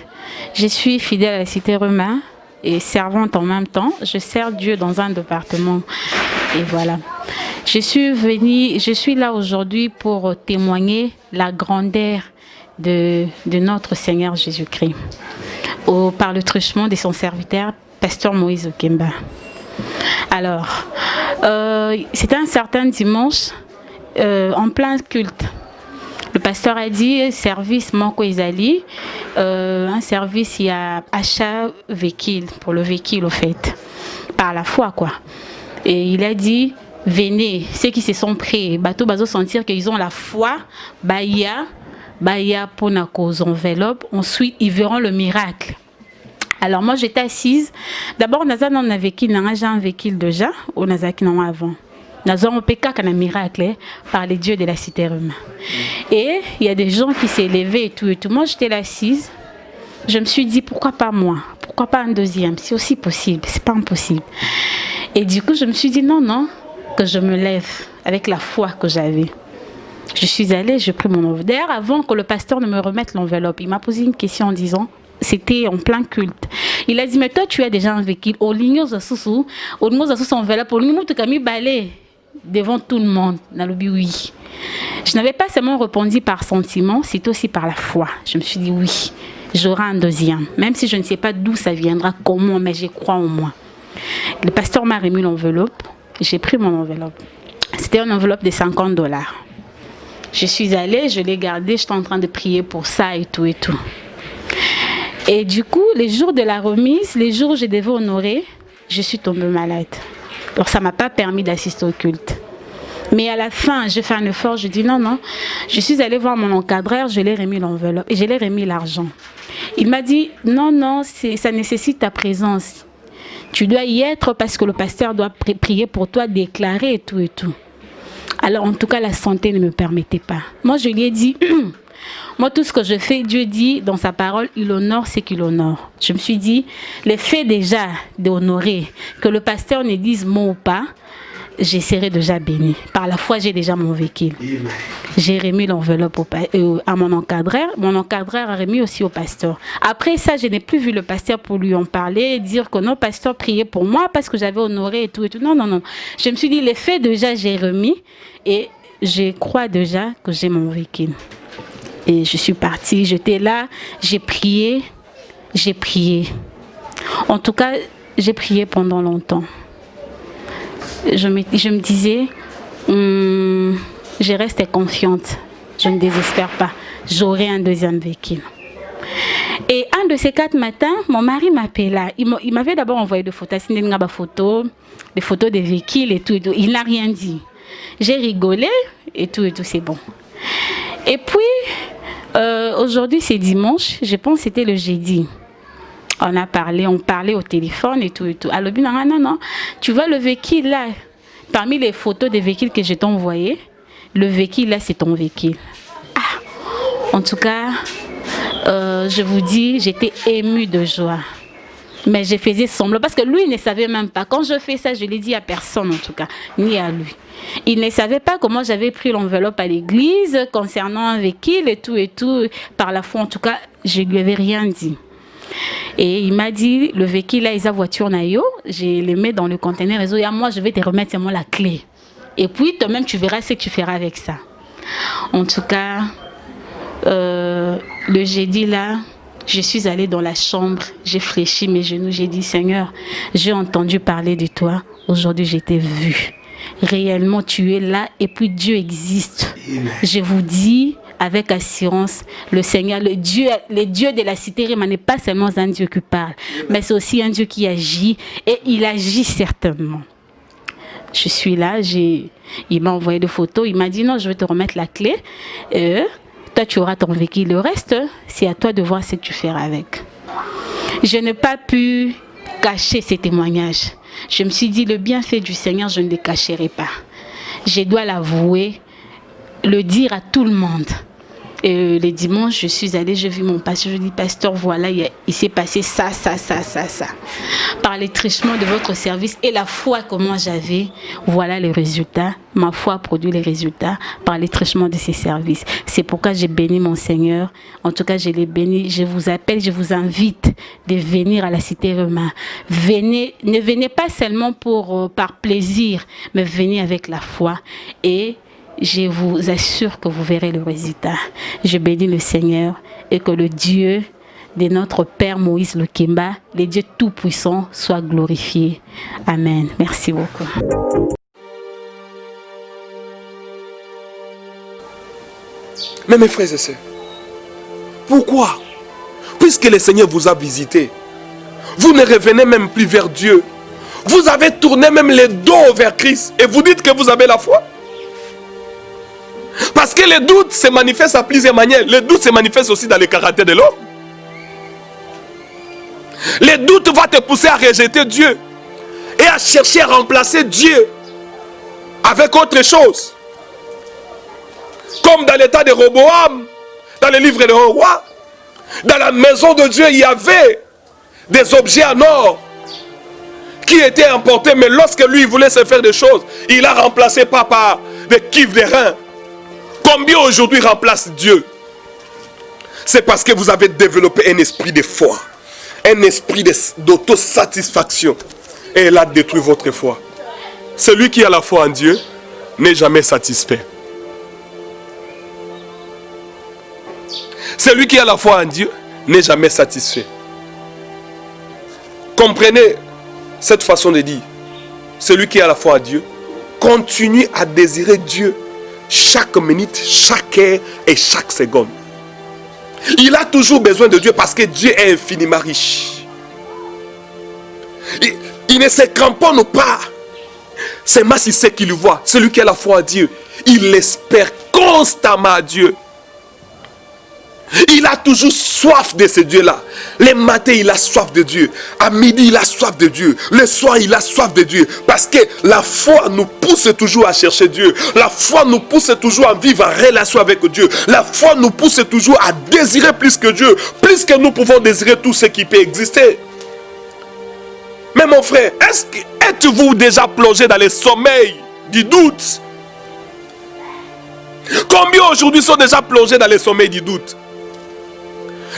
Je suis fidèle à la cité Romain et servante en même temps. Je sers Dieu dans un département et voilà. Je suis là aujourd'hui pour témoigner la grandeur de notre Seigneur Jésus-Christ par le truchement de son serviteur, Pasteur Moïse Okemba. Alors, c'était un certain dimanche, en plein culte. Le pasteur a dit service Manko Ezali, un service, il y a achat véhicule, pour le véhicule au fait, par la foi quoi. Et il a dit, venez, ceux qui se sont prêts, bateau bazo sentir qu'ils ont la foi, baya pour na cause enveloppe, ensuite ils verront le miracle. Alors moi j'étais assise. D'abord on a vécu, un vécu déjà, on a vécu avant. Nous avons un miracle par les dieux de la cité romaine. Et il y a des gens qui s'est levés et tout. Moi j'étais là assise. Je me suis dit pourquoi pas moi? Pourquoi pas un deuxième? C'est aussi possible, c'est pas impossible. Et du coup je me suis dit non, que je me lève avec la foi que j'avais. Je suis allée, j'ai pris mon enveloppe. D'ailleurs, avant que le pasteur ne me remette l'enveloppe, il m'a posé une question en disant, c'était en plein culte. Il a dit, mais toi, tu as déjà un véhicule. Au ligne de sous enveloppe, au ligne de mis balai devant tout le monde. Oui. Je n'avais pas seulement répondu par sentiment, c'était aussi par la foi. Je me suis dit, oui, j'aurai un deuxième. Même si je ne sais pas d'où ça viendra, comment, mais je crois en moi. Le pasteur m'a remis l'enveloppe. J'ai pris mon enveloppe. C'était une enveloppe de $50. Je suis allée, je l'ai gardée, j'étais en train de prier pour ça et tout et tout. Et du coup, les jours de la remise, les jours où je devais honorer, je suis tombée malade. Alors ça ne m'a pas permis d'assister au culte. Mais à la fin, j'ai fait un effort, je dis non. Je suis allée voir mon encadreur, je l'ai remis l'enveloppe et je l'ai remis l'argent. Il m'a dit non, ça nécessite ta présence. Tu dois y être parce que le pasteur doit prier pour toi, déclarer et tout et tout. Alors, en tout cas, la santé ne me permettait pas. Moi, je lui ai dit, moi, tout ce que je fais, Dieu dit dans sa parole, il honore ce qu'il honore. Je me suis dit, le fait déjà d'honorer, que le pasteur ne dise mot ou pas, je serai déjà béni. Par la foi, j'ai déjà mon véhicule. J'ai remis l'enveloppe à mon encadreur. Mon encadreur a remis aussi au pasteur. Après ça, je n'ai plus vu le pasteur pour lui en parler, dire que non, pasteur, priez pour moi parce que j'avais honoré et tout et tout. Non. Je me suis dit, les faits déjà, j'ai remis et je crois déjà que j'ai mon véhicule. Et je suis partie, j'étais là, j'ai prié. En tout cas, j'ai prié pendant longtemps. Je me disais, je reste confiante, je ne désespère pas, j'aurai un deuxième véhicule. Et un de ces 4 matins, mon mari m'appela. Il m'avait d'abord envoyé des photos, des photos des véhicules et tout. Il n'a rien dit. J'ai rigolé et tout, c'est bon. Et puis, aujourd'hui c'est dimanche, je pense que c'était le jeudi. On parlait au téléphone et tout. Alors, non, tu vois le véhicule là, parmi les photos des véhicules que je t'ai envoyé, le véhicule là, c'est ton véhicule. En tout cas, je vous dis, j'étais émue de joie. Mais je faisais semblant, parce que lui, il ne savait même pas. Quand je fais ça, je ne l'ai dit à personne en tout cas, ni à lui. Il ne savait pas comment j'avais pris l'enveloppe à l'église concernant un véhicule et tout. Par la foi, en tout cas, je ne lui avais rien dit. Et il m'a dit, le véhicule là, il a voiture naïo, je les mets dans le conteneur réseau et moi je vais te remettre seulement la clé. Et puis toi-même tu verras ce que tu feras avec ça. En tout cas, le jeudi là, je suis allée dans la chambre, j'ai fléchi mes genoux, j'ai dit Seigneur, j'ai entendu parler de toi, aujourd'hui je t'ai vu. Réellement tu es là et puis Dieu existe. Je vous dis avec assurance, le Seigneur, le Dieu de la cité Rema n'est pas seulement un Dieu qui parle, mais c'est aussi un Dieu qui agit et il agit certainement. Je suis là, il m'a envoyé des photos, il m'a dit non, je vais te remettre la clé. Toi, tu auras ton véhicule. Le reste, c'est à toi de voir ce que tu feras avec. Je n'ai pas pu cacher ces témoignages. Je me suis dit, le bienfait du Seigneur, je ne le cacherai pas. Je dois l'avouer, le dire à tout le monde. Et les dimanches, je suis allée, j'ai vu mon pasteur, je dis, pasteur, voilà, il s'est passé ça. Par les trichements de votre service et la foi que moi j'avais, voilà les résultats. Ma foi a produit les résultats par les trichements de ces services. C'est pourquoi j'ai béni mon Seigneur. En tout cas, je l'ai béni. Je vous appelle, je vous invite de venir à la cité Rema. Venez, ne venez pas seulement par plaisir, mais venez avec la foi et je vous assure que vous verrez le résultat. Je bénis le Seigneur et que le Dieu de notre Père Moïse Lukemba, le Dieu Tout-Puissant, soit glorifié. Amen. Merci beaucoup. Mais mes frères et sœurs, pourquoi? Puisque le Seigneur vous a visité, vous ne revenez même plus vers Dieu. Vous avez tourné même les dos vers Christ et vous dites que vous avez la foi. Parce que le doute se manifeste à plusieurs manières. Le doute se manifeste aussi dans le caractère de l'homme. Les doutes vont te pousser à rejeter Dieu et à chercher à remplacer Dieu avec autre chose. Comme dans l'état de Roboam, dans le livre des rois, dans la maison de Dieu, il y avait des objets en or qui étaient emportés, mais lorsque lui voulait se faire des choses, il a remplacé pas par des kiffs de reins. Combien aujourd'hui remplace Dieu? C'est parce que vous avez développé un esprit de foi, un esprit d'autosatisfaction, et elle a détruit votre foi. Celui qui a la foi en Dieu n'est jamais satisfait. Celui qui a la foi en Dieu n'est jamais satisfait. Comprenez cette façon de dire. Celui qui a la foi en Dieu continue à désirer Dieu chaque minute, chaque heure et chaque seconde. Il a toujours besoin de Dieu parce que Dieu est infiniment riche. Il ne se cramponne pas. C'est Massi qui le voit. Celui qui a la foi en Dieu, il espère constamment à Dieu. Il a toujours soif de ce Dieu-là. Le matin, il a soif de Dieu. À midi, il a soif de Dieu. Le soir, il a soif de Dieu. Parce que la foi nous pousse toujours à chercher Dieu. La foi nous pousse toujours à vivre en relation avec Dieu. La foi nous pousse toujours à désirer plus que Dieu. Plus que nous pouvons désirer tout ce qui peut exister. Mais mon frère, êtes-vous déjà plongé dans le sommeil du doute? Combien aujourd'hui sont déjà plongés dans le sommeil du doute?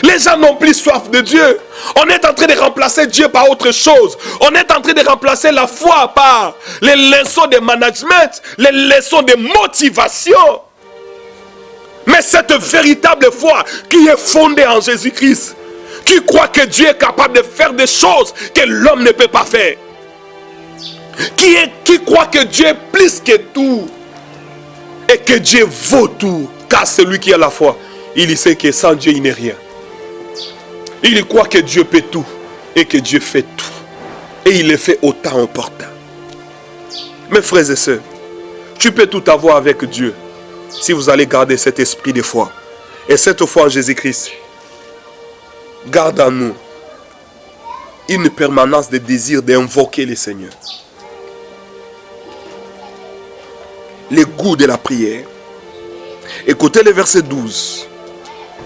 Les gens n'ont plus soif de Dieu. On est en train de remplacer Dieu par autre chose. On est en train de remplacer la foi par les leçons de management, les leçons de motivation. Mais cette véritable foi qui est fondée en Jésus-Christ, qui croit que Dieu est capable de faire des choses que l'homme ne peut pas faire, qui croit que Dieu est plus que tout et que Dieu vaut tout, car celui qui a la foi, il sait que sans Dieu il n'est rien. Il croit que Dieu peut tout et que Dieu fait tout. Et il le fait au temps opportun. Mes frères et sœurs, tu peux tout avoir avec Dieu si vous allez garder cet esprit de foi. Et cette foi en Jésus-Christ garde en nous une permanence de désir d'invoquer le Seigneur. Le goût de la prière. Écoutez le verset 12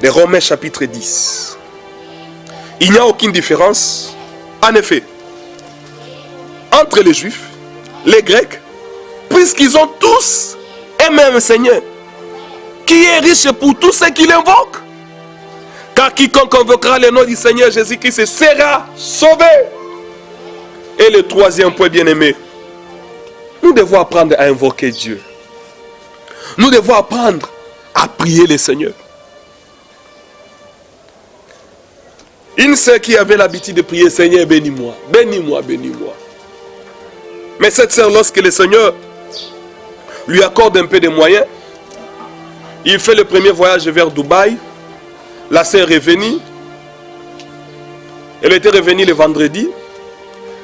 de Romains chapitre 10. Il n'y a aucune différence, en effet, entre les Juifs, les Grecs, puisqu'ils ont tous un même Seigneur, qui est riche pour tous ceux qui l'invoquent. Car quiconque invoquera le nom du Seigneur Jésus-Christ sera sauvé. Et le troisième point, bien-aimé, nous devons apprendre à invoquer Dieu. Nous devons apprendre à prier le Seigneur. Une sœur qui avait l'habitude de prier, Seigneur, bénis-moi, bénis-moi, bénis-moi. Mais cette sœur, lorsque le Seigneur lui accorde un peu de moyens, il fait le premier voyage vers Dubaï. La sœur est revenue. Elle était revenue le vendredi.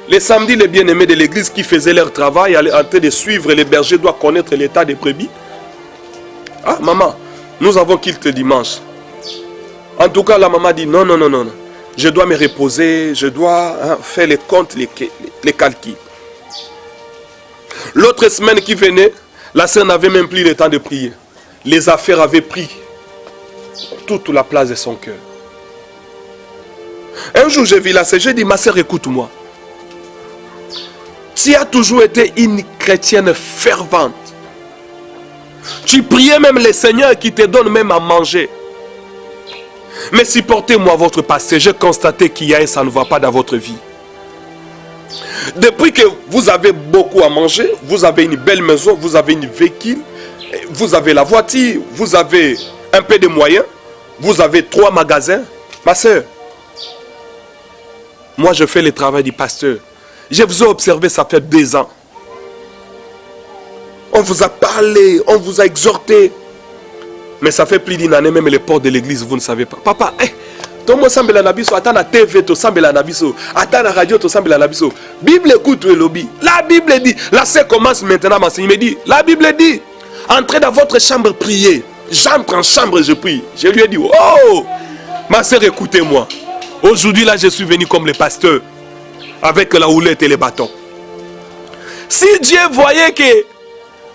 Le samedi, les bien-aimés de l'église qui faisaient leur travail, en train de suivre les bergers, doivent connaître l'état des brebis. Ah, maman, nous avons quitté dimanche. En tout cas, la maman dit non, non, non, non. Je dois me reposer, je dois faire les comptes, les calculs. L'autre semaine qui venait, la sœur n'avait même plus le temps de prier. Les affaires avaient pris toute la place de son cœur. Un jour, j'ai vu la sœur, j'ai dit, ma sœur, écoute-moi. Tu as toujours été une chrétienne fervente. Tu priais même le Seigneur qui te donne même à manger. Mais supportez-moi votre passé. J'ai constaté qu'il y a un ça ne va pas dans votre vie. Depuis que vous avez beaucoup à manger, vous avez une belle maison, vous avez une véhicule, vous avez la voiture, vous avez un peu de moyens, vous avez 3 magasins. Ma soeur, moi je fais le travail du pasteur. Je vous ai observé, ça fait 2 ans. On vous a parlé, on vous a exhorté. Mais ça fait plus d'1 année, même les portes de l'église, vous ne savez pas. Papa, tout le monde semble la nabiso, attends la TV, tout semble la nabiso, attends la radio, tout semble la nabiso. Bible écoute le lobby. La Bible dit, la sœur commence maintenant à m'enseigner. Il me dit, la Bible dit, entrez dans votre chambre, priez. J'entre en chambre, je prie. Je lui ai dit, oh, ma sœur, écoutez-moi. Aujourd'hui, là, je suis venu comme le pasteur, avec la houlette et les bâtons. Si Dieu voyait que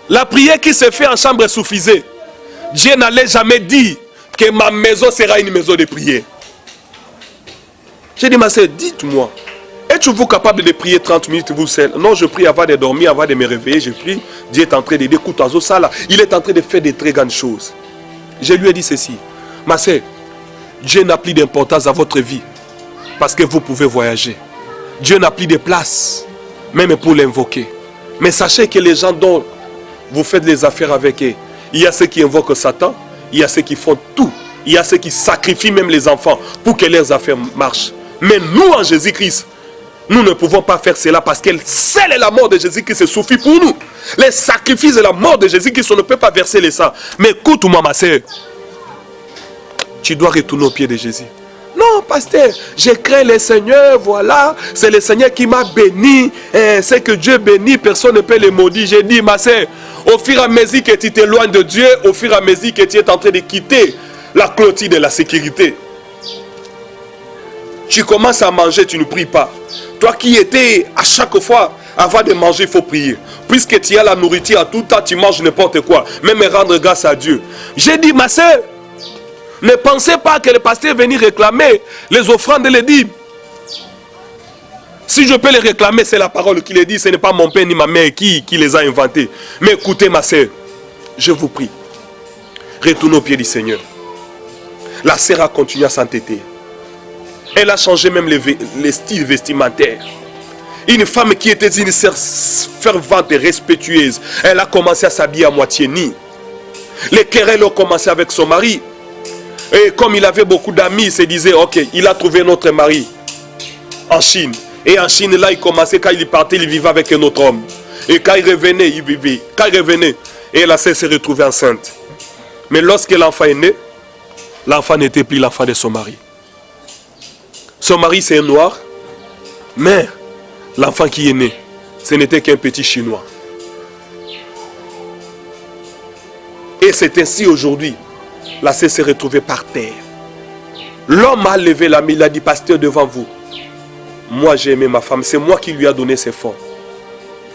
la prière qui se fait en chambre suffisait, Dieu n'allait jamais dire que ma maison sera une maison de prière. J'ai dit, ma soeur, dites-moi, êtes-vous capable de prier 30 minutes vous seul? Non, je prie avant de dormir, avant de me réveiller, je prie. Dieu est en train d'aider Koutazo, ça là. Il est en train de faire des très grandes choses. Je lui ai dit ceci, ma soeur, Dieu n'a plus d'importance à votre vie parce que vous pouvez voyager. Dieu n'a plus de place, même pour l'invoquer. Mais sachez que les gens dont vous faites des affaires avec eux, il y a ceux qui invoquent Satan, il y a ceux qui font tout, il y a ceux qui sacrifient même les enfants pour que leurs affaires marchent. Mais nous, en Jésus-Christ, nous ne pouvons pas faire cela parce que seule est la mort de Jésus-Christ suffit pour nous. Les sacrifices de la mort de Jésus-Christ, on ne peut pas verser les sangs. Mais écoute-moi, ma soeur, tu dois retourner au pied de Jésus. Non, pasteur, j'ai créé le Seigneur, voilà, c'est le Seigneur qui m'a béni. C'est que Dieu bénit, personne ne peut le maudire. J'ai dit, ma soeur, au fur et à mesure que tu t'éloignes de Dieu, au fur et à mesure que tu es en train de quitter la clôture de la sécurité, tu commences à manger, tu ne pries pas. Toi qui étais à chaque fois, avant de manger, il faut prier. Puisque tu as la nourriture à tout temps, tu manges n'importe quoi. Même rendre grâce à Dieu. J'ai dit, ma soeur, ne pensez pas que le pasteur est venu réclamer les offrandes et les dîmes. Si je peux les réclamer, c'est la parole qui les dit. Ce n'est pas mon père ni ma mère qui les a inventés. Mais écoutez, ma soeur, je vous prie. Retournez au pied du Seigneur. La sœur a continué à s'entêter. Elle a changé même les styles vestimentaires. Une femme qui était une sœur fervente et respectueuse, elle a commencé à s'habiller à moitié nue. Les querelles ont commencé avec son mari. Et comme il avait beaucoup d'amis, il se disait, ok, il a trouvé notre mari en Chine. Et en Chine, là, il commençait, quand il partait, il vivait avec un autre homme. Et quand il revenait, il vivait. Quand il revenait, et la sœur s'est retrouvée enceinte. Mais lorsque l'enfant est né, l'enfant n'était plus l'enfant de son mari. Son mari, c'est un noir, mais l'enfant qui est né, ce n'était qu'un petit chinois. Et c'est ainsi aujourd'hui, la sœur s'est retrouvée par terre. L'homme a levé la main, il a dit, pasteur, devant vous, moi j'ai aimé ma femme, c'est moi qui lui ai donné ses fonds.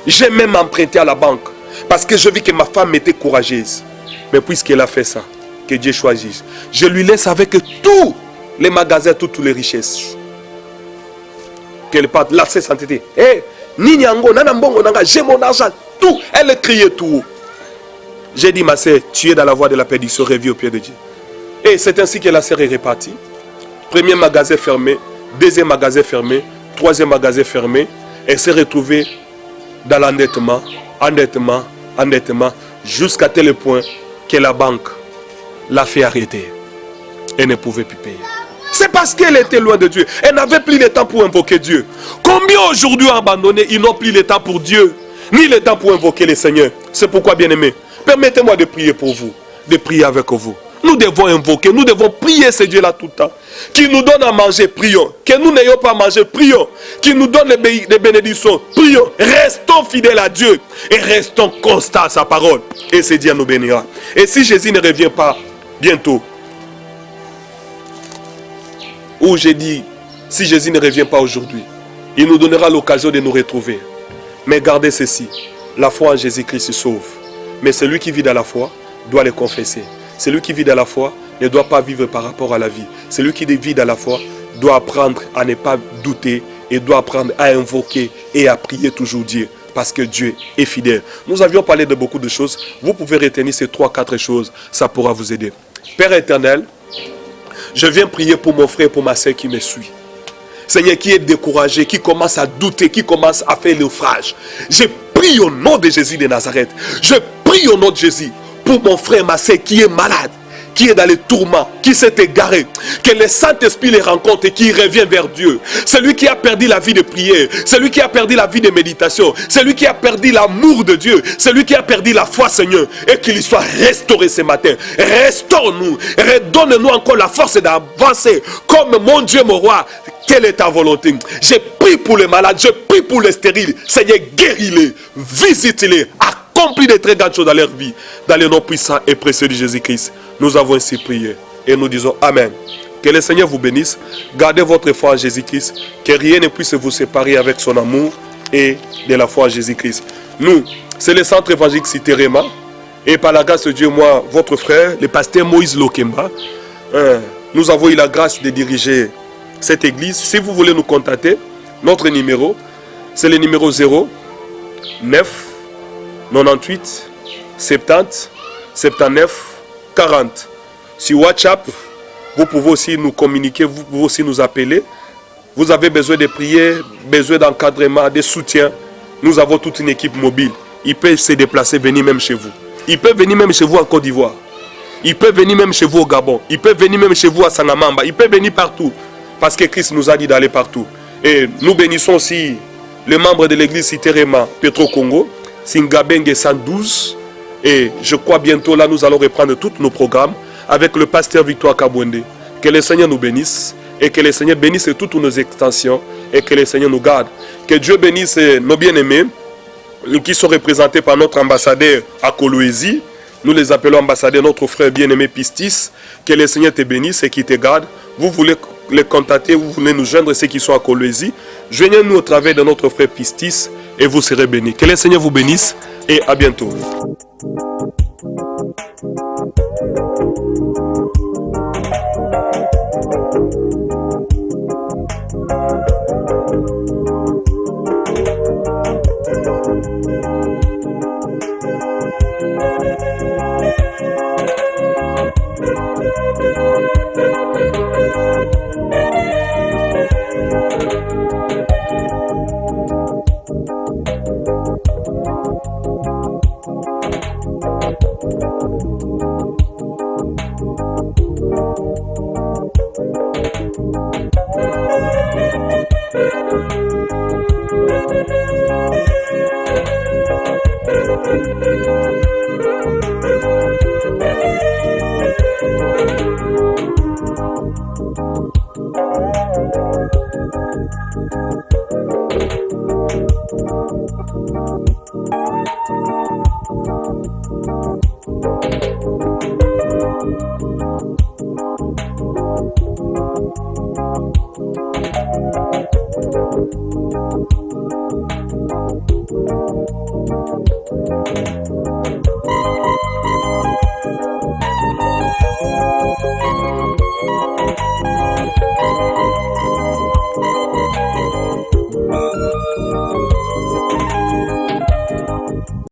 J'ai même emprunté à la banque, parce que je vis que ma femme était courageuse. Mais puisqu'elle a fait ça, que Dieu choisisse, je lui laisse avec tous les magasins, toutes les richesses. Qu'elle parte, là c'est s'entêter. Eh, Ninyango, Nanambongo, Nanga, j'ai mon argent, tout. Elle criait tout. J'ai dit, ma sœur, tu es dans la voie de la perdition, reviens au pied de Dieu. Et c'est ainsi que la sœur est repartie. Premier magasin fermé, deuxième magasin fermé, troisième magasin fermé. Elle s'est retrouvée dans l'endettement, endettement, jusqu'à tel point que la banque l'a fait arrêter. Elle ne pouvait plus payer. C'est parce qu'elle était loin de Dieu. Elle n'avait plus le temps pour invoquer Dieu. Combien aujourd'hui abandonnés, ils n'ont plus le temps pour Dieu, ni le temps pour invoquer le Seigneur. C'est pourquoi, bien-aimés, permettez-moi de prier pour vous, de prier avec vous. Nous devons invoquer, nous devons prier ce Dieu-là tout le temps. Qui nous donne à manger, prions. Que nous n'ayons pas à manger, prions. Qui nous donne les bénédictions, prions. Restons fidèles à Dieu et restons constants à sa parole. Et ce Dieu nous bénira. Et si Jésus ne revient pas bientôt, ou j'ai dit, si Jésus ne revient pas aujourd'hui, il nous donnera l'occasion de nous retrouver. Mais gardez ceci, la foi en Jésus-Christ sauve. Mais celui qui vit dans la foi doit le confesser. Celui qui vit dans la foi ne doit pas vivre par rapport à la vie. Celui qui vit dans la foi doit apprendre à ne pas douter et doit apprendre à invoquer et à prier toujours Dieu. Parce que Dieu est fidèle. Nous avions parlé de beaucoup de choses. Vous pouvez retenir ces 3-4 choses. Ça pourra vous aider. Père éternel, je viens prier pour mon frère et pour ma soeur qui me suit. Seigneur, qui est découragé, qui commence à douter, qui commence à faire naufrage. Je prie au nom de Jésus de Nazareth. Je prie au nom de Jésus pour mon frère et ma soeur qui est malade, qui est dans les tourments, qui s'est égaré. Que le Saint-Esprit les rencontre et qui revient vers Dieu. Celui qui a perdu la vie de prière, celui qui a perdu la vie de méditation, celui qui a perdu l'amour de Dieu, celui qui a perdu la foi, Seigneur, et qu'il soit restauré ce matin. Restaure-nous, redonne-nous encore la force d'avancer comme mon Dieu, mon roi. Quelle est ta volonté? Je prie pour les malades, je prie pour les stériles. Seigneur, guéris-les, visite-les, accomplis de très grandes choses dans leur vie. Dans le nom puissant et précieux de Jésus-Christ, nous avons ainsi prié et nous disons Amen, Que le Seigneur vous bénisse. Gardez votre foi en Jésus-Christ. Que rien ne puisse vous séparer avec son amour et de la foi en Jésus-Christ. Nous, c'est le centre évangélique Cité Réma. Et par la grâce de Dieu, moi, votre frère, le pasteur Moïse Lokemba, nous avons eu la grâce de diriger cette église. Si vous voulez nous contacter, notre numéro, c'est le numéro 0 9 98 70 79 40. Sur WhatsApp, vous pouvez aussi nous communiquer, vous pouvez aussi nous appeler. Vous avez besoin de prier, besoin d'encadrement, de soutien. Nous avons toute une équipe mobile. Ils peuvent se déplacer, venir même chez vous. Ils peuvent venir même chez vous en Côte d'Ivoire. Ils peuvent venir même chez vous au Gabon. Ils peuvent venir même chez vous à Sangamamba. Ils peuvent venir partout. Parce que Christ nous a dit d'aller partout. Et nous bénissons aussi les membres de l'église Cité Réma, Petro Congo, Singabenge 112. Et je crois bientôt là, nous allons reprendre tous nos programmes avec le pasteur Victoire Kabwende. Que le Seigneur nous bénisse et que le Seigneur bénisse toutes nos extensions et que le Seigneur nous garde. Que Dieu bénisse nos bien-aimés qui sont représentés par notre ambassadeur à Kolwezi. Nous les appelons ambassadeurs, notre frère bien-aimé Pistis. Que le Seigneur te bénisse et qu'il te garde. Vous voulez les contacter, vous voulez nous joindre, ceux qui sont à Kolwezi. Joignez-nous au travers de notre frère Pistis et vous serez bénis. Que le Seigneur vous bénisse et à bientôt.